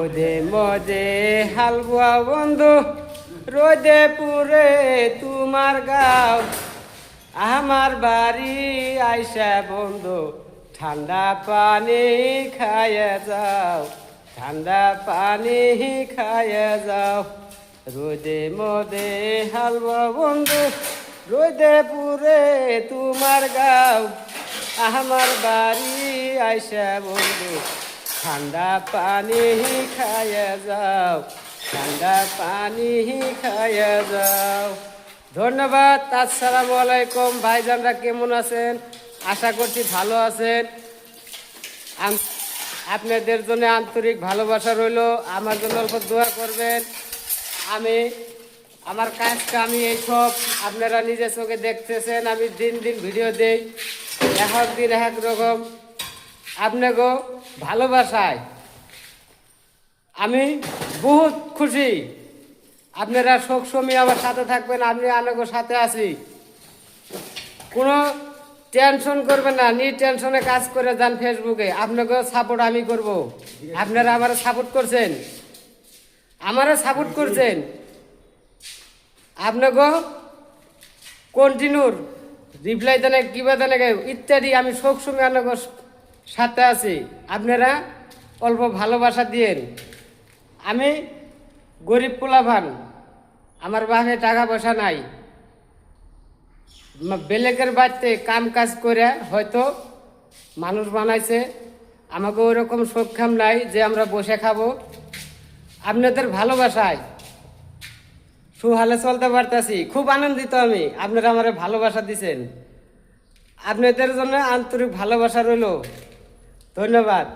মদে মদে হালুয়া বন্ধু রোদে পুরে তোমার গাও আমার বাড়ি আইসা বন্ধু ঠান্ডা পানি খাইয়া যাও ঠান্ডা পানি খাইয়া যাও রোদে মদে হালুয়া বন্ধু রোদে পুরে তোমার গাও আমার বাড়ি আইসা বন্ধু ঠান্ডা পানি খাইয়া যাও ঠান্ডা পানি খাইয়া যাও। ধন্যবাদ। আসসালামু আলাইকুম ভাইজানরা, কেমন আছেন? আশা করছি ভালো আছেন। আপনাদের জন্য আন্তরিক ভালোবাসা রইল। আমার জন্য অল্প দোয়া করবেন। আমার কাজটা আমি এইসব আপনারা নিজের চোখে দেখতেছেন। আমি দিন দিন ভিডিও দেই, এক দিন এক রকম। আপনাকে ভালোবাসায় আমি বহুত খুশি। আপনারা সবসময় আমার সাথে থাকবেন, আমি আপনাকে সাথে আছি। কোনো টেনশন করবেন না, টেনশনে কাজ করে যান ফেসবুকে। আপনাকে সাপোর্ট আমি করব। আপনারা আমার সাপোর্ট করছেন, আপনাকে কন্টিনিউর রিপ্লাই দেন, কিবা দেন ইত্যাদি। আমি সবসময় আপনাকে সাথে আছি। আপনারা অল্প ভালোবাসা দিয়েন। আমি গরিব পোলাপান, আমার বাসে টাকা পয়সা নাই। বেলেকের বাড়িতে কাম কাজ করে হয়তো মানুষ বানাইছে, আমাকে ওইরকম সক্ষম নাই যে আমরা বসে খাবো। আপনাদের ভালোবাসায় সুহালে চলতে পারতেছি, খুব আনন্দিত আমি। আপনারা আমার ভালোবাসা দিছেন, আপনাদের জন্য আন্তরিক ভালোবাসা রইল। ধন্যবাদ।